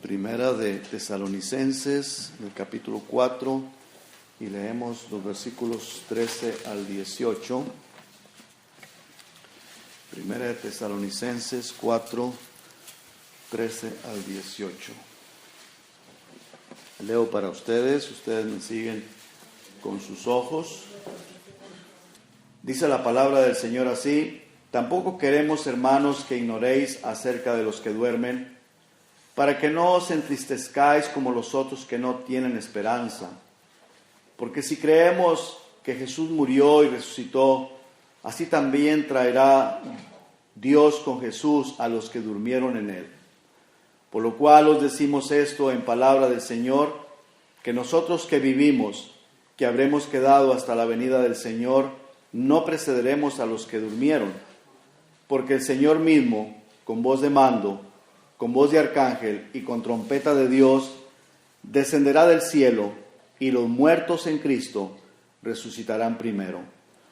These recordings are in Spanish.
Primera de Tesalonicenses, en el capítulo 4, y leemos los versículos 13 al 18. Primera de Tesalonicenses 4, 13 al 18. Leo para ustedes me siguen con sus ojos. Dice la palabra del Señor así: tampoco queremos, hermanos, que ignoréis acerca de los que duermen, para que no os entristezcáis como los otros que no tienen esperanza. Porque si creemos que Jesús murió y resucitó, así también traerá Dios con Jesús a los que durmieron en él. Por lo cual os decimos esto en palabra del Señor, que nosotros que vivimos, que habremos quedado hasta la venida del Señor, no precederemos a los que durmieron. Porque el Señor mismo, con voz de mando, con voz de arcángel y con trompeta de Dios, descenderá del cielo, y los muertos en Cristo resucitarán primero.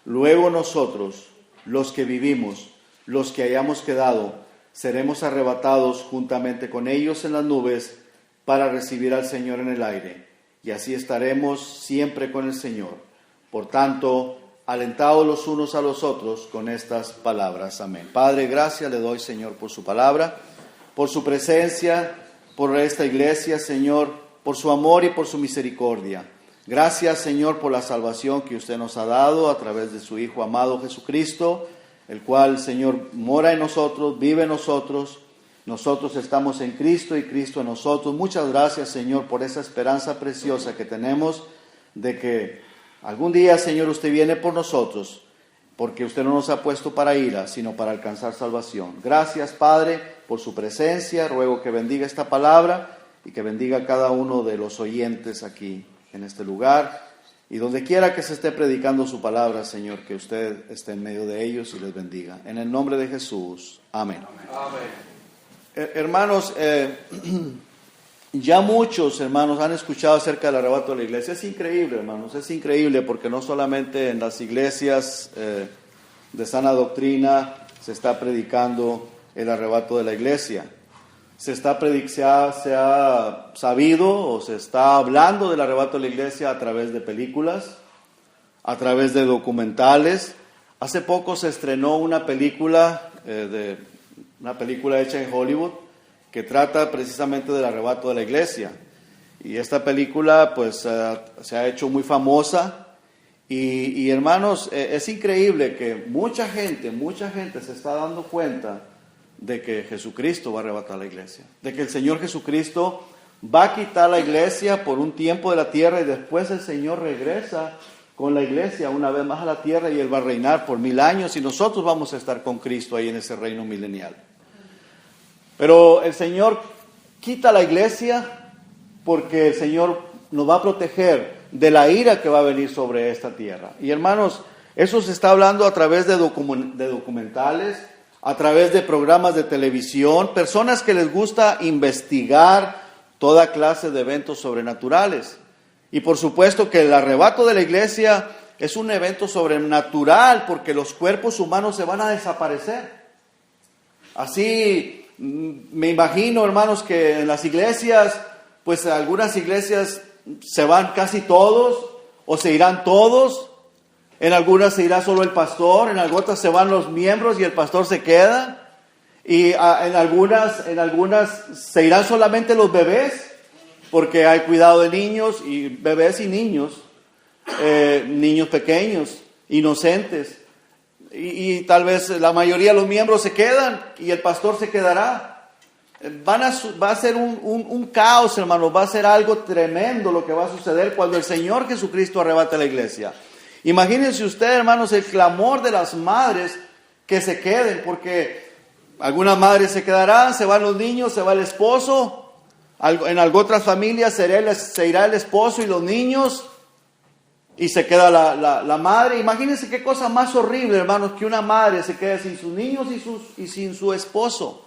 Luego nosotros, los que vivimos, los que hayamos quedado, seremos arrebatados juntamente con ellos en las nubes para recibir al Señor en el aire, y así estaremos siempre con el Señor. Por tanto, alentaos los unos a los otros con estas palabras. Amén. Padre, gracias le doy, Señor, por su palabra, por su presencia, por esta iglesia, Señor, por su amor y por su misericordia. Gracias, Señor, por la salvación que usted nos ha dado a través de su Hijo amado Jesucristo, el cual, Señor, mora en nosotros, vive en nosotros. Nosotros estamos en Cristo y Cristo en nosotros. Muchas gracias, Señor, por esa esperanza preciosa que tenemos de que algún día, Señor, usted viene por nosotros, porque usted no nos ha puesto para ira, sino para alcanzar salvación. Gracias, Padre, por su presencia. Ruego que bendiga esta palabra y que bendiga a cada uno de los oyentes aquí en este lugar. Y donde quiera que se esté predicando su palabra, Señor, que usted esté en medio de ellos y les bendiga. En el nombre de Jesús. Amén. Amén. Hermanos, ya muchos hermanos han escuchado acerca del arrebato de la iglesia. Es increíble, hermanos, es increíble, porque no solamente en las iglesias de sana doctrina se está predicando el arrebato de la iglesia. Se ha sabido o se está hablando del arrebato de la iglesia a través de películas, a través de documentales. Hace poco se estrenó una película hecha en Hollywood que trata precisamente del arrebato de la iglesia. Y esta película pues se ha hecho muy famosa. Y hermanos, es increíble que mucha gente se está dando cuenta de que Jesucristo va a arrebatar la iglesia, de que el Señor Jesucristo va a quitar la iglesia por un tiempo de la tierra, y después el Señor regresa con la iglesia una vez más a la tierra, y Él va a reinar por 1000 años, y nosotros vamos a estar con Cristo ahí en ese reino milenial. Pero el Señor quita la iglesia porque el Señor nos va a proteger de la ira que va a venir sobre esta tierra. Y hermanos, eso se está hablando a través de documentales, a través de programas de televisión, personas que les gusta investigar toda clase de eventos sobrenaturales. Y por supuesto que el arrebato de la iglesia es un evento sobrenatural, porque los cuerpos humanos se van a desaparecer. Así, me imagino, hermanos, que en las iglesias, pues algunas iglesias se van casi todos, o se irán todos. En algunas se irá solo el pastor, en algunas se van los miembros y el pastor se queda. Y en algunas se irán solamente los bebés, porque hay cuidado de niños, y bebés y niños, niños pequeños, inocentes. Y tal vez la mayoría de los miembros se quedan y el pastor se quedará. Va a ser un caos, hermanos, va a ser algo tremendo lo que va a suceder cuando el Señor Jesucristo arrebate la iglesia. Imagínense ustedes, hermanos, el clamor de las madres que se queden, porque algunas madres se quedarán, se van los niños, se va el esposo. En otras familias se irá el esposo y los niños, y se queda la madre. Imagínense qué cosa más horrible, hermanos, que una madre se quede sin sus niños y sin su esposo.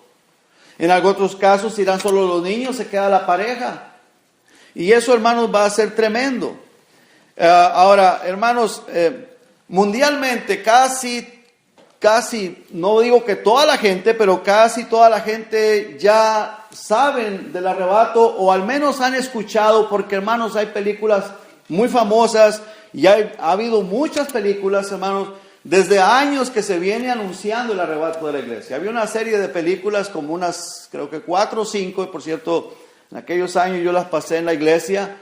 En otros casos irán solo los niños, se queda la pareja. Y eso, hermanos, va a ser tremendo. Ahora, hermanos, mundialmente casi casi, no digo que toda la gente, pero casi toda la gente ya saben del arrebato, o al menos han escuchado, porque hermanos, hay películas muy famosas, y ha habido muchas películas, hermanos, desde años que se viene anunciando el arrebato de la iglesia. Había una serie de películas, como unas, creo que 4 o 5, y por cierto, en aquellos años yo las pasé en la iglesia,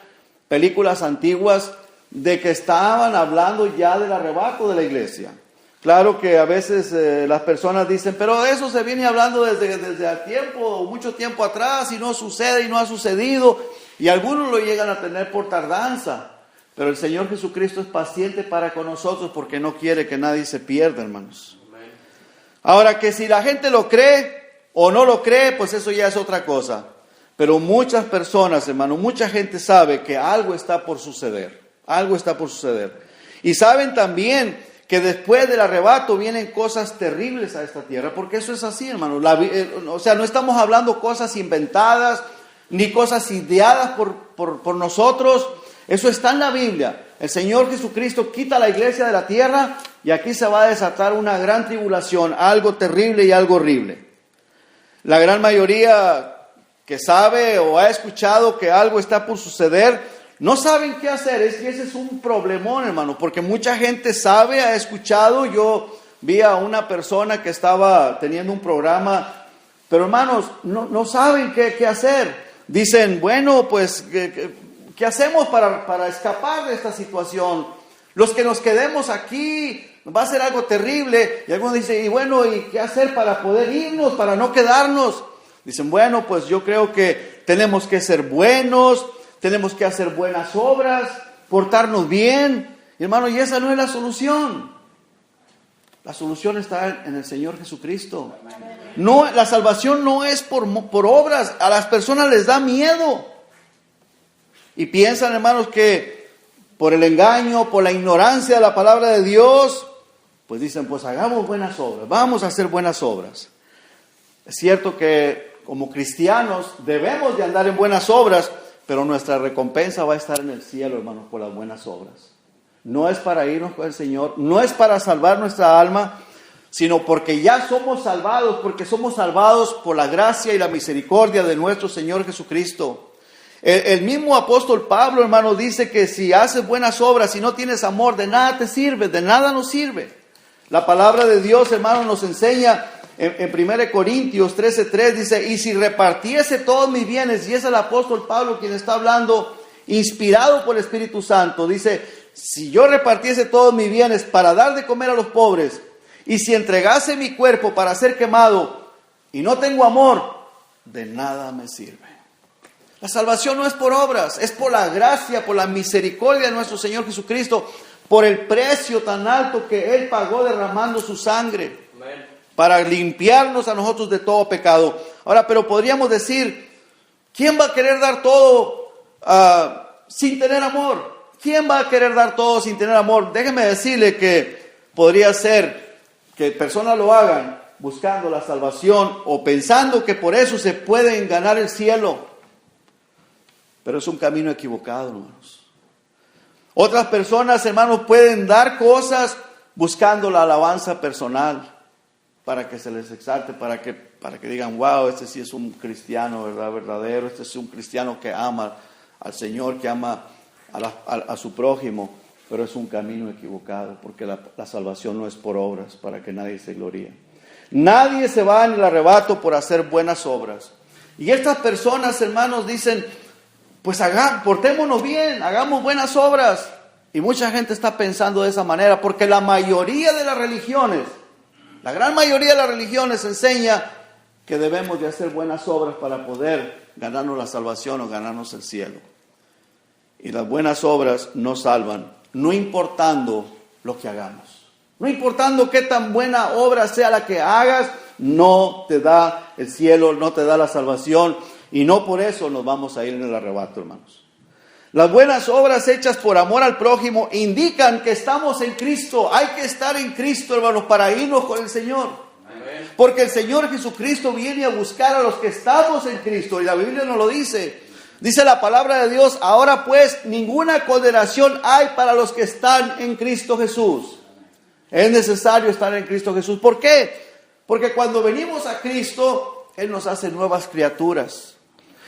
películas antiguas, de que estaban hablando ya del arrebato de la iglesia. Claro que a veces las personas dicen, pero eso se viene hablando desde tiempo, mucho tiempo atrás, y no sucede y no ha sucedido, y algunos lo llegan a tener por tardanza. Pero el Señor Jesucristo es paciente para con nosotros, porque no quiere que nadie se pierda, hermanos. Ahora, que si la gente lo cree o no lo cree, pues eso ya es otra cosa. Pero muchas personas, hermano, mucha gente sabe que algo está por suceder. Algo está por suceder. Y saben también que después del arrebato vienen cosas terribles a esta tierra, porque eso es así, hermano. O sea, no estamos hablando cosas inventadas, ni cosas ideadas por nosotros. Eso está en la Biblia. El Señor Jesucristo quita la iglesia de la tierra y aquí se va a desatar una gran tribulación, algo terrible y algo horrible. La gran mayoría que sabe o ha escuchado que algo está por suceder, no saben qué hacer. Y ese es un problemón, hermano, porque mucha gente sabe, ha escuchado. Yo vi a una persona que estaba teniendo un programa, pero hermanos, no saben qué hacer. Dicen, bueno, pues, ¿qué hacemos para escapar de esta situación? Los que nos quedemos aquí, va a ser algo terrible. Y algunos dicen, y bueno, ¿y qué hacer para poder irnos, para no quedarnos? Dicen, bueno, pues yo creo que tenemos que ser buenos, tenemos que hacer buenas obras, portarnos bien. Y hermano, y esa no es la solución. La solución está en el Señor Jesucristo. No, la salvación no es por obras. A las personas les da miedo. Y piensan, hermanos, que por el engaño, por la ignorancia de la palabra de Dios, pues dicen, pues hagamos buenas obras, vamos a hacer buenas obras. Es cierto que como cristianos debemos de andar en buenas obras, pero nuestra recompensa va a estar en el cielo, hermanos, por las buenas obras. No es para irnos con el Señor, no es para salvar nuestra alma, sino porque ya somos salvados, porque somos salvados por la gracia y la misericordia de nuestro Señor Jesucristo. El mismo apóstol Pablo, hermano, dice que si haces buenas obras y no tienes amor, de nada te sirve, de nada nos sirve. La palabra de Dios, hermano, nos enseña en 1 Corintios 13:3, dice, y si repartiese todos mis bienes, y es el apóstol Pablo quien está hablando, inspirado por el Espíritu Santo, dice, si yo repartiese todos mis bienes para dar de comer a los pobres, y si entregase mi cuerpo para ser quemado, y no tengo amor, de nada me sirve. La salvación no es por obras, es por la gracia, por la misericordia de nuestro Señor Jesucristo, por el precio tan alto que Él pagó derramando su sangre. Amén. Para limpiarnos a nosotros de todo pecado. Ahora, pero podríamos decir, ¿quién va a querer dar todo sin tener amor? ¿Quién va a querer dar todo sin tener amor? Déjeme decirle que podría ser que personas lo hagan buscando la salvación o pensando que por eso se pueden ganar el cielo. Pero es un camino equivocado, hermanos. Otras personas, hermanos, pueden dar cosas buscando la alabanza personal para que se les exalte, para que digan, wow, este sí es un cristiano, ¿verdad? Verdadero, este es un cristiano que ama al Señor, que ama a su prójimo, pero es un camino equivocado, porque la salvación no es por obras, para que nadie se gloríe. Nadie se va en el arrebato por hacer buenas obras. Y estas personas, hermanos, dicen, pues portémonos bien, hagamos buenas obras. Y mucha gente está pensando de esa manera, porque la mayoría de las religiones, la gran mayoría de las religiones enseña que debemos de hacer buenas obras para poder ganarnos la salvación o ganarnos el cielo. Y las buenas obras nos salvan, no importando lo que hagamos. No importando qué tan buena obra sea la que hagas, no te da el cielo, no te da la salvación. Y no por eso nos vamos a ir en el arrebato, hermanos. Las buenas obras hechas por amor al prójimo indican que estamos en Cristo. Hay que estar en Cristo, hermanos, para irnos con el Señor. Amén. Porque el Señor Jesucristo viene a buscar a los que estamos en Cristo. Y la Biblia nos lo dice. Dice la palabra de Dios, ahora pues ninguna condenación hay para los que están en Cristo Jesús. Es necesario estar en Cristo Jesús. ¿Por qué? Porque cuando venimos a Cristo, Él nos hace nuevas criaturas.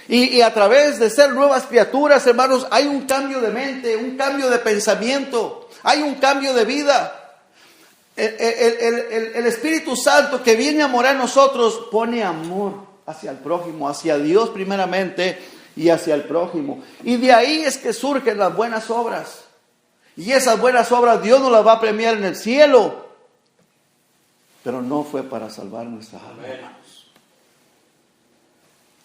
Y a través de ser nuevas criaturas, hermanos, hay un cambio de mente, un cambio de pensamiento, hay un cambio de vida. El Espíritu Santo que viene a morar en nosotros pone amor hacia el prójimo, hacia Dios primeramente y hacia el prójimo. Y de ahí es que surgen las buenas obras. Y esas buenas obras Dios nos las va a premiar en el cielo. Pero no fue para salvar nuestra alma, hermanos.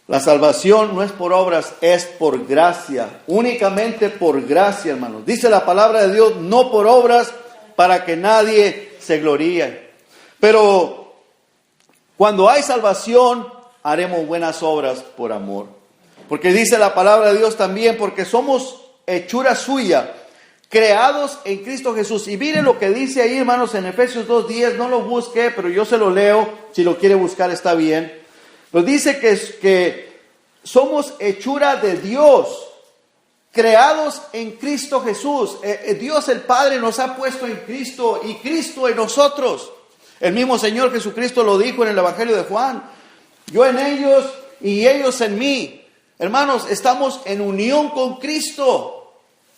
La salvación no es por obras, es por gracia. Únicamente por gracia, hermanos. Dice la palabra de Dios, no por obras para que nadie se gloríe. Pero cuando hay salvación, haremos buenas obras por amor. Porque dice la palabra de Dios también, porque somos hechura suya, creados en Cristo Jesús. Y miren lo que dice ahí, hermanos, en Efesios 2:10. No lo busque, pero yo se lo leo. Si lo quiere buscar está bien. Pero dice que somos hechura de Dios, creados en Cristo Jesús. Dios el Padre nos ha puesto en Cristo y Cristo en nosotros. El mismo Señor Jesucristo lo dijo en el Evangelio de Juan. Yo en ellos y ellos en mí. Hermanos, estamos en unión con Cristo.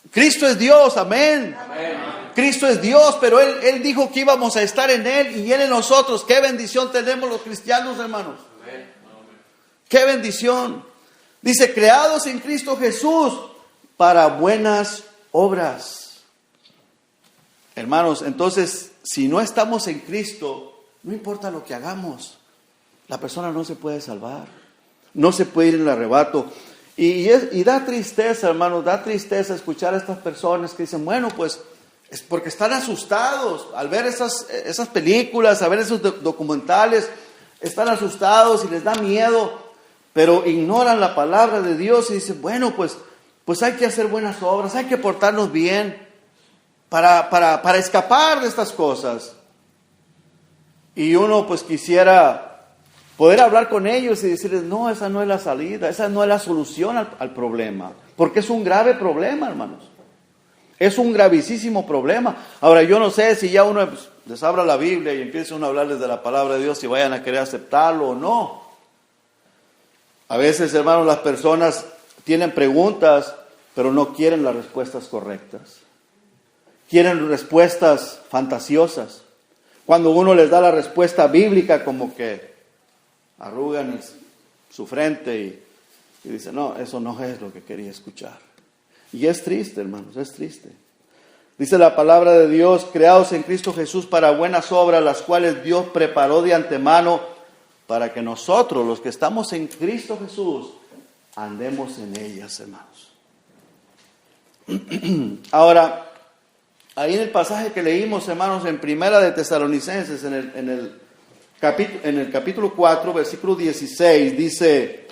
Cristo es Dios, amén. Amén. Cristo es Dios, pero Él dijo que íbamos a estar en Él y Él en nosotros. Qué bendición tenemos los cristianos, hermanos. Amén. Qué bendición. Dice, creados en Cristo Jesús para buenas obras. Hermanos, entonces, si no estamos en Cristo, no importa lo que hagamos, la persona no se puede salvar. No se puede ir en el arrebato. Y da tristeza, hermanos, da tristeza escuchar a estas personas que dicen, bueno, pues, es porque están asustados al ver esas películas, a ver esos documentales, están asustados y les da miedo. Pero ignoran la palabra de Dios y dicen, bueno, pues hay que hacer buenas obras, hay que portarnos bien para escapar de estas cosas. Y uno pues quisiera poder hablar con ellos y decirles, no, esa no es la salida, esa no es la solución al problema. Porque es un grave problema, hermanos. Es un gravísimo problema. Ahora, yo no sé si ya uno les abra la Biblia y empieza uno a hablarles de la palabra de Dios, si vayan a querer aceptarlo o no. A veces, hermanos, las personas tienen preguntas, pero no quieren las respuestas correctas. Quieren respuestas fantasiosas. Cuando uno les da la respuesta bíblica, como que arrugan su frente y dicen, no, eso no es lo que quería escuchar. Y es triste, hermanos, es triste. Dice la palabra de Dios, creados en Cristo Jesús para buenas obras, las cuales Dios preparó de antemano para que nosotros, los que estamos en Cristo Jesús, andemos en ellas, hermanos. Ahora, ahí en el pasaje que leímos, hermanos, en Primera de Tesalonicenses, en el capítulo 4, versículo 16, dice,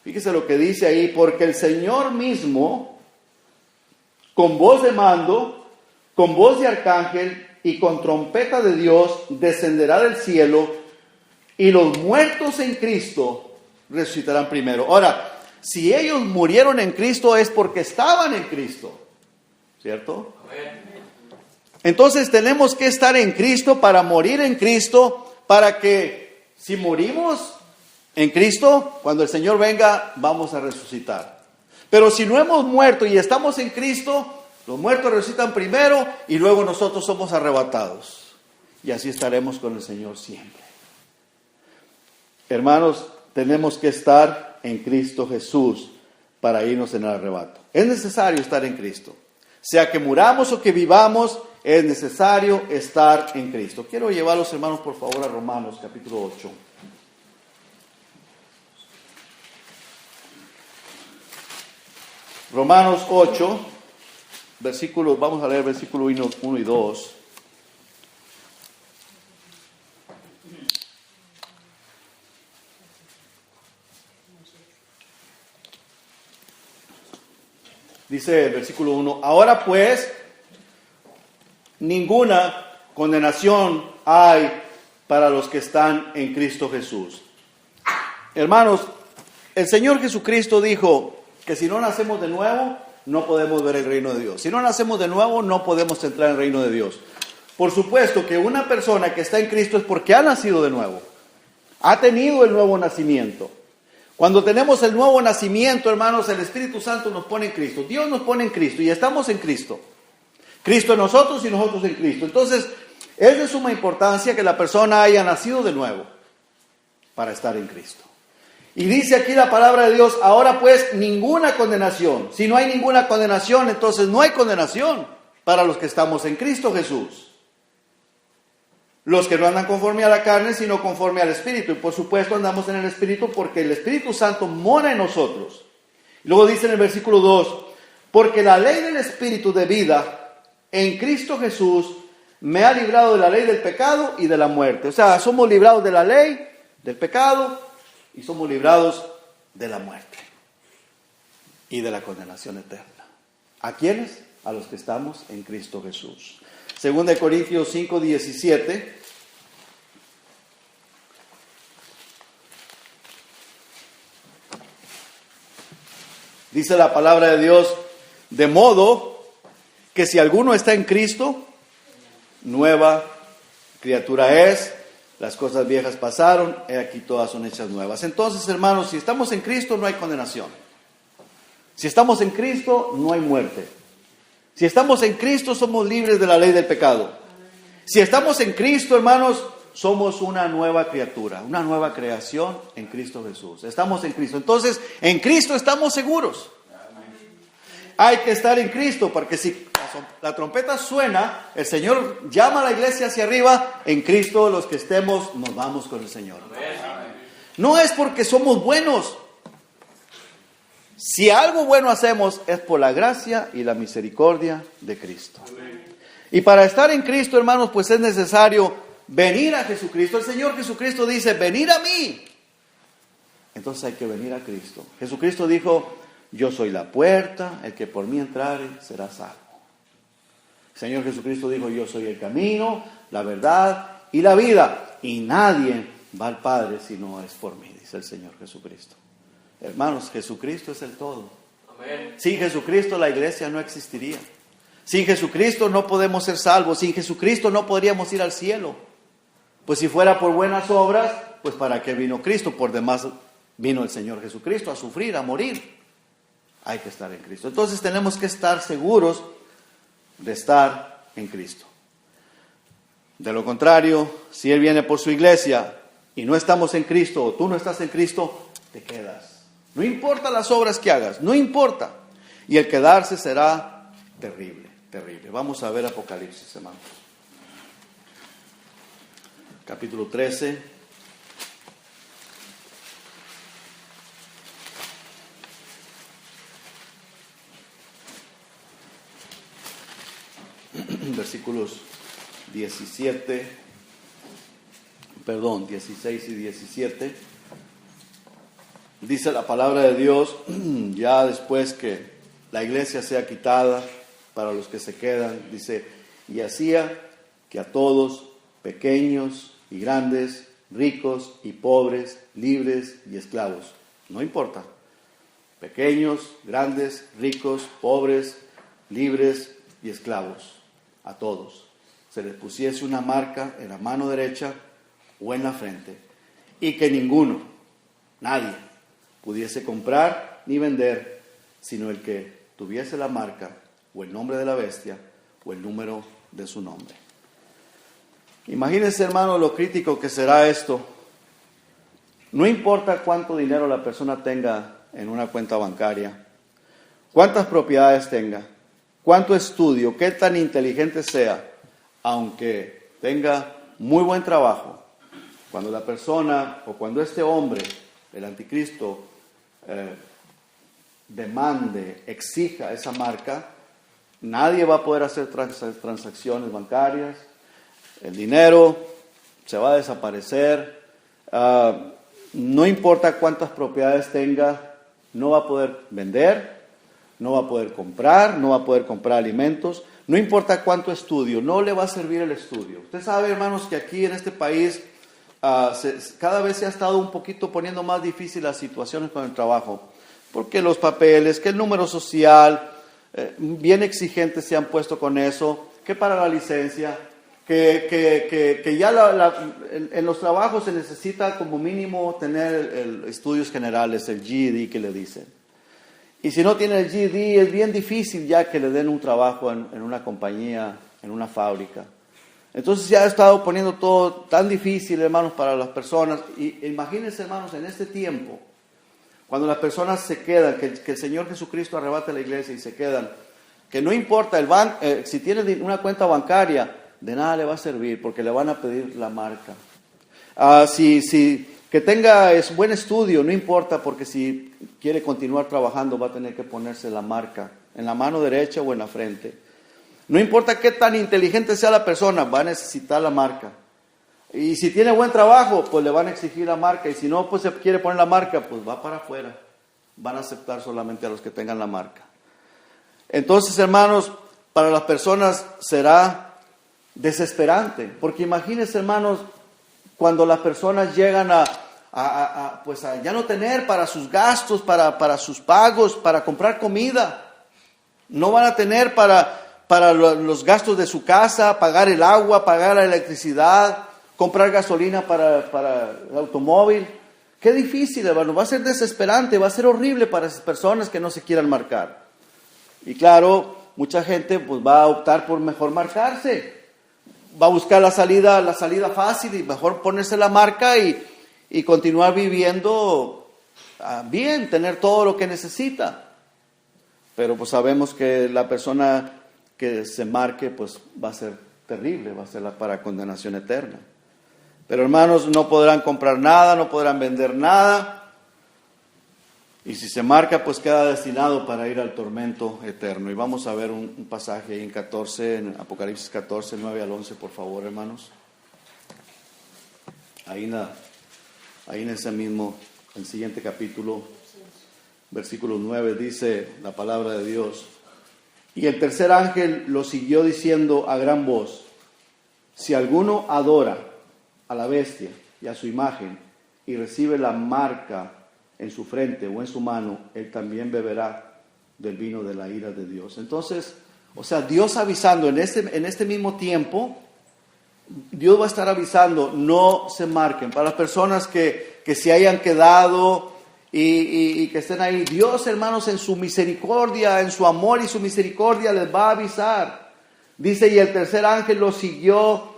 fíjese lo que dice ahí, porque el Señor mismo, con voz de mando, con voz de arcángel y con trompeta de Dios, descenderá del cielo, y los muertos en Cristo resucitarán primero. Ahora, si ellos murieron en Cristo es porque estaban en Cristo, ¿cierto? Entonces tenemos que estar en Cristo para morir en Cristo, para que si morimos en Cristo, cuando el Señor venga, vamos a resucitar. Pero si no hemos muerto y estamos en Cristo, los muertos resucitan primero y luego nosotros somos arrebatados. Y así estaremos con el Señor siempre. Hermanos, tenemos que estar en Cristo Jesús para irnos en el arrebato. Es necesario estar en Cristo. Sea que muramos o que vivamos, es necesario estar en Cristo. Quiero llevar a los hermanos, por favor, a Romanos, capítulo 8. Romanos 8, versículos, vamos a leer versículos 1 y 2. Dice el versículo 1, ahora pues, ninguna condenación hay para los que están en Cristo Jesús. Hermanos, el Señor Jesucristo dijo que si no nacemos de nuevo, no podemos ver el reino de Dios. Si no nacemos de nuevo, no podemos entrar en el reino de Dios. Por supuesto que una persona que está en Cristo es porque ha nacido de nuevo. Ha tenido el nuevo nacimiento. Cuando tenemos el nuevo nacimiento, hermanos, el Espíritu Santo nos pone en Cristo. Dios nos pone en Cristo y estamos en Cristo. Cristo en nosotros y nosotros en Cristo. Entonces, es de suma importancia que la persona haya nacido de nuevo para estar en Cristo. Y dice aquí la palabra de Dios, ahora pues ninguna condenación. Si no hay ninguna condenación, entonces no hay condenación para los que estamos en Cristo Jesús. Los que no andan conforme a la carne, sino conforme al Espíritu. Y por supuesto andamos en el Espíritu porque el Espíritu Santo mora en nosotros. Luego dice en el versículo 2, porque la ley del Espíritu de vida en Cristo Jesús me ha librado de la ley del pecado y de la muerte. O sea, somos librados de la ley, del pecado, y somos librados de la muerte y de la condenación eterna. ¿A quiénes? A los que estamos en Cristo Jesús. 2 Corintios 5, 17. Dice la palabra de Dios, de modo que si alguno está en Cristo, nueva criatura es, las cosas viejas pasaron, he aquí todas son hechas nuevas. Entonces, hermanos, si estamos en Cristo no hay condenación. Si estamos en Cristo no hay muerte. Si estamos en Cristo somos libres de la ley del pecado. Si estamos en Cristo, hermanos, somos una nueva criatura, una nueva creación en Cristo Jesús. Estamos en Cristo. Entonces, en Cristo estamos seguros. Hay que estar en Cristo, porque si la trompeta suena, el Señor llama a la iglesia hacia arriba, en Cristo los que estemos nos vamos con el Señor. No es porque somos buenos. Si algo bueno hacemos es por la gracia y la misericordia de Cristo. Y para estar en Cristo, hermanos, pues es necesario venir a Jesucristo. El Señor Jesucristo dice, venid a mí. Entonces hay que venir a Cristo. Jesucristo dijo, yo soy la puerta, el que por mí entrare será salvo. El Señor Jesucristo dijo, yo soy el camino, la verdad y la vida. Y nadie va al Padre si no es por mí, dice el Señor Jesucristo. Hermanos, Jesucristo es el todo. Amén. Sin Jesucristo la iglesia no existiría. Sin Jesucristo no podemos ser salvos. Sin Jesucristo no podríamos ir al cielo. Pues si fuera por buenas obras, pues ¿para qué vino Cristo? Por demás vino el Señor Jesucristo a sufrir, a morir. Hay que estar en Cristo. Entonces tenemos que estar seguros de estar en Cristo. De lo contrario, si Él viene por su iglesia y no estamos en Cristo, o tú no estás en Cristo, te quedas. No importa las obras que hagas, no importa. Y el quedarse será terrible, terrible. Vamos a ver Apocalipsis, hermanos. Capítulo 13. Versículos 16 y 17. Dice la palabra de Dios, ya después que la iglesia sea quitada, para los que se quedan, dice, y hacía que a todos, pequeños y grandes, ricos y pobres, libres y esclavos, no importa, pequeños, grandes, ricos, pobres, libres y esclavos, a todos, se les pusiese una marca en la mano derecha o en la frente, y que ninguno, nadie, pudiese comprar ni vender, sino el que tuviese la marca, o el nombre de la bestia, o el número de su nombre. Imagínense, hermano, lo crítico que será esto. No importa cuánto dinero la persona tenga en una cuenta bancaria, cuántas propiedades tenga, cuánto estudio, qué tan inteligente sea, aunque tenga muy buen trabajo, cuando la persona, o cuando este hombre, el anticristo, demande, exija esa marca, nadie va a poder hacer transacciones bancarias, el dinero se va a desaparecer, no importa cuántas propiedades tenga, no va a poder vender, no va a poder comprar, no va a poder comprar alimentos, no importa cuánto estudio, no le va a servir el estudio. Usted sabe, hermanos, que aquí en este país cada vez se ha estado un poquito poniendo más difícil las situaciones con el trabajo, porque los papeles, que el número social, bien exigentes se han puesto con eso, que para la licencia, que ya en los trabajos se necesita como mínimo tener estudios generales, el GED que le dicen. Y si no tiene el GED es bien difícil ya que le den un trabajo en una compañía, en una fábrica. Entonces ya ha estado poniendo todo tan difícil, hermanos, para las personas. Y imagínense, hermanos, en este tiempo, cuando las personas se quedan, que el Señor Jesucristo arrebate la iglesia y se quedan, que no importa si tiene una cuenta bancaria, de nada le va a servir porque le van a pedir la marca. Que tenga buen estudio, no importa, porque si quiere continuar trabajando va a tener que ponerse la marca en la mano derecha o en la frente. No importa qué tan inteligente sea la persona, va a necesitar la marca. Y si tiene buen trabajo, pues le van a exigir la marca. Y si no, pues se quiere poner la marca, pues va para afuera. Van a aceptar solamente a los que tengan la marca. Entonces, hermanos, para las personas será desesperante. Porque imagínense, hermanos, cuando las personas llegan a ya no tener para sus gastos, para sus pagos, para comprar comida. No van a tener para los gastos de su casa, pagar el agua, pagar la electricidad, comprar gasolina para el automóvil. Qué difícil, hermano. Va a ser desesperante, va a ser horrible para esas personas que no se quieran marcar. Y claro, mucha gente pues va a optar por mejor marcarse. Va a buscar la salida fácil y mejor ponerse la marca y continuar viviendo bien, tener todo lo que necesita. Pero pues sabemos que la persona que se marque pues va a ser terrible, va a ser para condenación eterna. Pero hermanos, no podrán comprar nada, no podrán vender nada. Y si se marca, pues queda destinado para ir al tormento eterno. Y vamos a ver un pasaje ahí en Apocalipsis 14, 9 al 11, por favor, hermanos. Ahí en ese mismo, el siguiente capítulo, versículo 9, dice la palabra de Dios. Y el tercer ángel lo siguió diciendo a gran voz: si alguno adora a la bestia y a su imagen y recibe la marca en su frente o en su mano, él también beberá del vino de la ira de Dios. Entonces, Dios avisando en este mismo tiempo, Dios va a estar avisando, no se marquen. Para las personas que se hayan quedado y que estén ahí, Dios, hermanos, en su misericordia, en su amor y su misericordia les va a avisar. Dice, y el tercer ángel lo siguió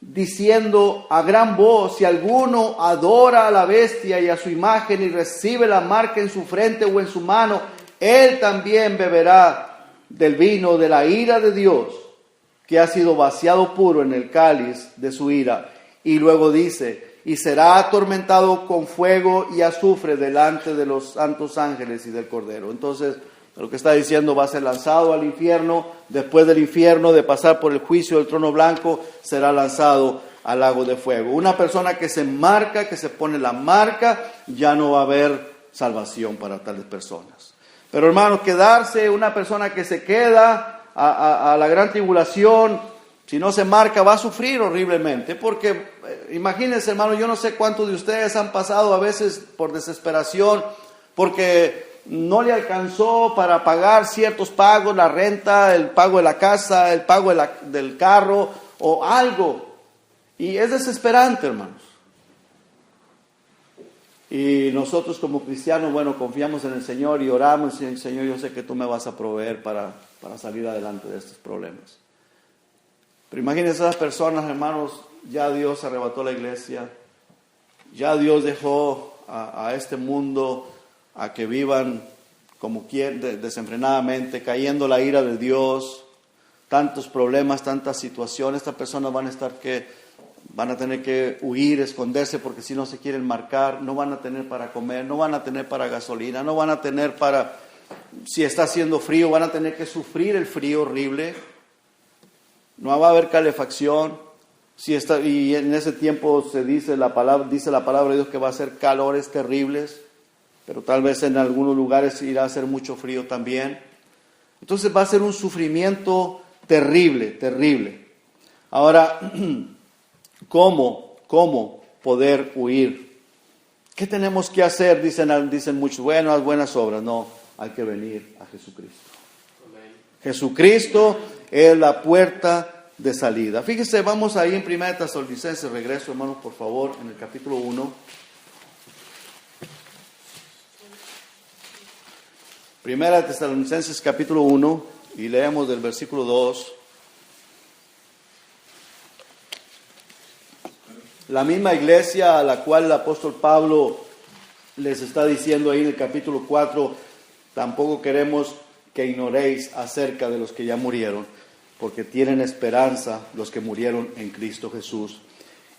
diciendo a gran voz: si alguno adora a la bestia y a su imagen y recibe la marca en su frente o en su mano, él también beberá del vino de la ira de Dios, que ha sido vaciado puro en el cáliz de su ira. Y luego dice, y será atormentado con fuego y azufre delante de los santos ángeles y del Cordero. Entonces, lo que está diciendo, va a ser lanzado al infierno. Después del infierno, de pasar por el juicio del trono blanco, será lanzado al lago de fuego. Una persona que se marca, que se pone la marca, ya no va a haber salvación para tales personas. Pero hermanos, quedarse, una persona que se queda a la gran tribulación, si no se marca, va a sufrir horriblemente. Porque imagínense, hermanos, yo no sé cuántos de ustedes han pasado a veces por desesperación, porque no le alcanzó para pagar ciertos pagos, la renta, el pago de la casa, el pago del carro o algo. Y es desesperante, hermanos. Y nosotros como cristianos, confiamos en el Señor y oramos: y Señor, yo sé que tú me vas a proveer para salir adelante de estos problemas. Pero imagínense esas personas, hermanos, ya Dios arrebató la iglesia, ya Dios dejó a este mundo a que vivan como quieren, desenfrenadamente, cayendo la ira de Dios, tantos problemas, tantas situaciones. Estas personas van a tener que huir, esconderse, porque si no se quieren marcar, no van a tener para comer, no van a tener para gasolina, no van a tener si está haciendo frío, van a tener que sufrir el frío horrible, no va a haber calefacción. Y en ese tiempo dice la palabra de Dios que va a ser calores terribles, pero tal vez en algunos lugares irá a hacer mucho frío también. Entonces va a ser un sufrimiento terrible, terrible. Ahora, ¿cómo poder huir? ¿Qué tenemos que hacer? Dicen muchos, haz buenas obras. No, hay que venir a Jesucristo. Amén. Jesucristo es la puerta de salida. Fíjese, vamos ahí en 1 Tesalonicenses, regreso hermanos por favor, en el capítulo 1. 1 Tesalonicenses capítulo 1 y leemos del versículo 2. La misma iglesia a la cual el apóstol Pablo les está diciendo ahí en el capítulo 4, tampoco queremos que ignoréis acerca de los que ya murieron, porque tienen esperanza los que murieron en Cristo Jesús.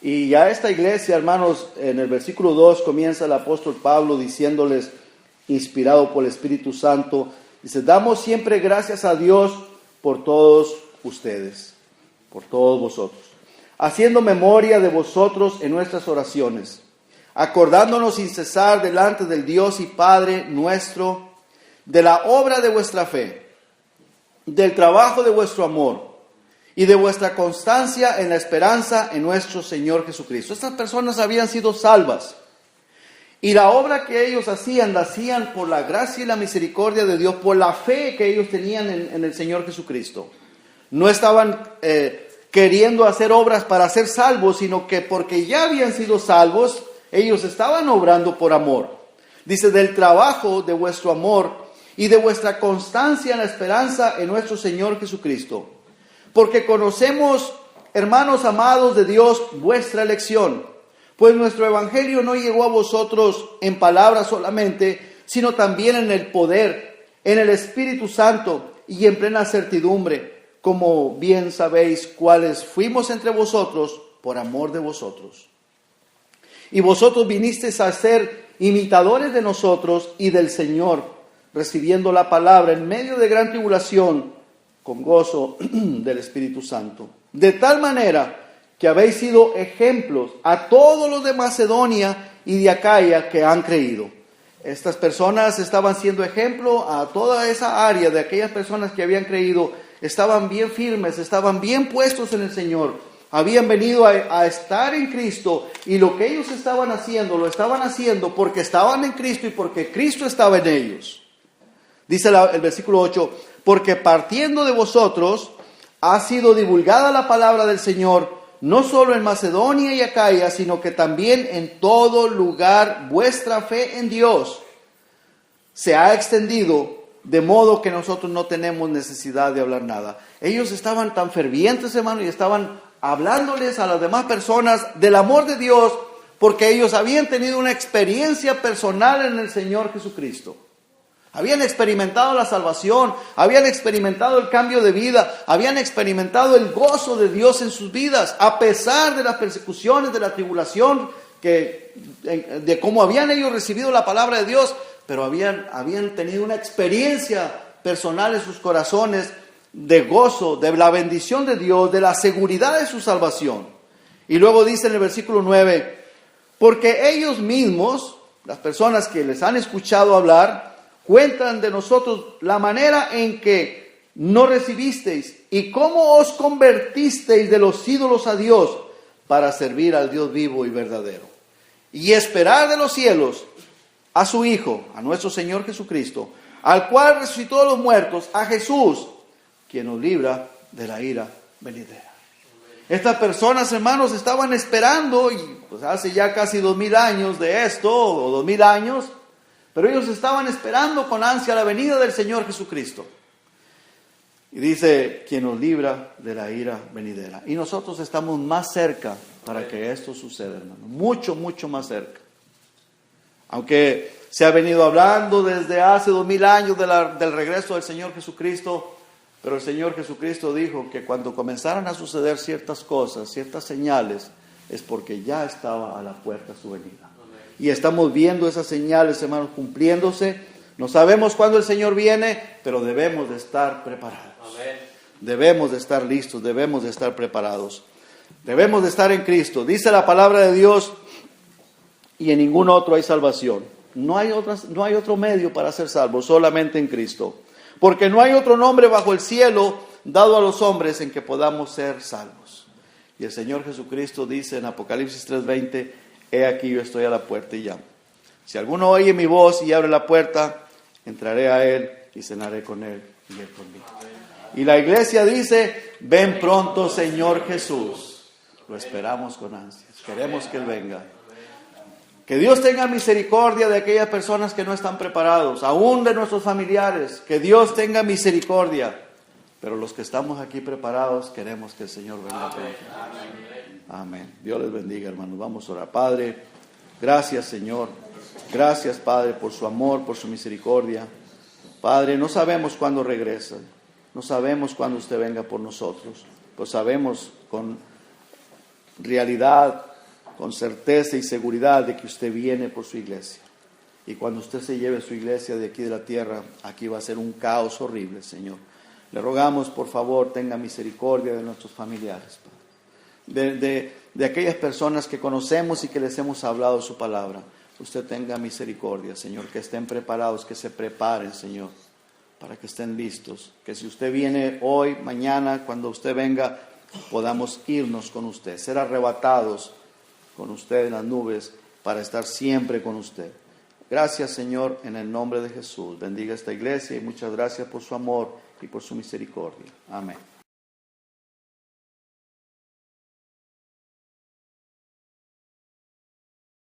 Y ya esta iglesia, hermanos, en el versículo 2 comienza el apóstol Pablo diciéndoles, inspirado por el Espíritu Santo, dice, damos siempre gracias a Dios por todos ustedes, por todos vosotros, haciendo memoria de vosotros en nuestras oraciones, acordándonos sin cesar delante del Dios y Padre nuestro, de la obra de vuestra fe, del trabajo de vuestro amor y de vuestra constancia en la esperanza en nuestro Señor Jesucristo. Estas personas habían sido salvas y la obra que ellos hacían, la hacían por la gracia y la misericordia de Dios, por la fe que ellos tenían en el Señor Jesucristo. No estaban queriendo hacer obras para ser salvos, sino que porque ya habían sido salvos, ellos estaban obrando por amor. Dice, del trabajo de vuestro amor y de vuestra constancia en la esperanza en nuestro Señor Jesucristo. Porque conocemos, hermanos amados de Dios, vuestra elección. Pues nuestro evangelio no llegó a vosotros en palabras solamente, sino también en el poder, en el Espíritu Santo y en plena certidumbre, como bien sabéis cuáles fuimos entre vosotros por amor de vosotros. Y vosotros vinisteis a ser imitadores de nosotros y del Señor, recibiendo la palabra en medio de gran tribulación, con gozo del Espíritu Santo. De tal manera que habéis sido ejemplos a todos los de Macedonia y de Acaya que han creído. Estas personas estaban siendo ejemplo a toda esa área de aquellas personas que habían creído, estaban bien firmes, estaban bien puestos en el Señor, habían venido a estar en Cristo y lo que ellos estaban haciendo, lo estaban haciendo porque estaban en Cristo y porque Cristo estaba en ellos. Dice el versículo 8, porque partiendo de vosotros ha sido divulgada la palabra del Señor, no solo en Macedonia y Acaya, sino que también en todo lugar vuestra fe en Dios se ha extendido, de modo que nosotros no tenemos necesidad de hablar nada. Ellos estaban tan fervientes, hermano, y estaban hablándoles a las demás personas del amor de Dios, porque ellos habían tenido una experiencia personal en el Señor Jesucristo. Habían experimentado la salvación, habían experimentado el cambio de vida, habían experimentado el gozo de Dios en sus vidas, a pesar de las persecuciones, de la tribulación, de cómo habían ellos recibido la palabra de Dios, pero habían tenido una experiencia personal en sus corazones de gozo, de la bendición de Dios, de la seguridad de su salvación. Y luego dice en el versículo 9, porque ellos mismos, las personas que les han escuchado hablar, cuentan de nosotros la manera en que no recibisteis y cómo os convertisteis de los ídolos a Dios para servir al Dios vivo y verdadero. Y esperar de los cielos a su Hijo, a nuestro Señor Jesucristo, al cual resucitó de los muertos, a Jesús, quien nos libra de la ira venidera. Estas personas, hermanos, estaban esperando, y pues hace ya casi 2000 años de esto, o 2000 años, pero ellos estaban esperando con ansia la venida del Señor Jesucristo. Y dice, quien nos libra de la ira venidera. Y nosotros estamos más cerca para que esto suceda, hermano. Mucho, mucho más cerca. Aunque se ha venido hablando desde hace 2000 años del regreso del Señor Jesucristo, pero el Señor Jesucristo dijo que cuando comenzaran a suceder ciertas cosas, ciertas señales, es porque ya estaba a la puerta su venida. Y estamos viendo esas señales, hermanos, cumpliéndose. No sabemos cuándo el Señor viene, pero debemos de estar preparados. Amén. Debemos de estar listos, debemos de estar preparados. Debemos de estar en Cristo. Dice la palabra de Dios, y en ningún otro hay salvación. No hay otro medio para ser salvos, solamente en Cristo. Porque no hay otro nombre bajo el cielo dado a los hombres en que podamos ser salvos. Y el Señor Jesucristo dice en Apocalipsis 3:20, he aquí yo estoy a la puerta y llamo. Si alguno oye mi voz y abre la puerta, entraré a él y cenaré con él y él conmigo. Y la iglesia dice, ven pronto, Señor Jesús. Lo esperamos con ansias. Queremos que Él venga. Que Dios tenga misericordia de aquellas personas que no están preparados, aún de nuestros familiares. Que Dios tenga misericordia. Pero los que estamos aquí preparados, queremos que el Señor venga pronto. Amén. Dios les bendiga, hermanos. Vamos a orar. Padre, gracias, Señor. Gracias, Padre, por su amor, por su misericordia. Padre, no sabemos cuándo regresa. No sabemos cuándo usted venga por nosotros. Pues sabemos con realidad, con certeza y seguridad de que usted viene por su iglesia. Y cuando usted se lleve su iglesia de aquí de la tierra, aquí va a ser un caos horrible, Señor. Le rogamos, por favor, tenga misericordia de nuestros familiares, Padre. De aquellas personas que conocemos y que les hemos hablado de su palabra. Usted tenga misericordia, Señor, que estén preparados, que se preparen, Señor, para que estén listos. Que si usted viene hoy, mañana, cuando usted venga, podamos irnos con usted, ser arrebatados con usted en las nubes para estar siempre con usted. Gracias, Señor, en el nombre de Jesús. Bendiga esta iglesia y muchas gracias por su amor y por su misericordia. Amén.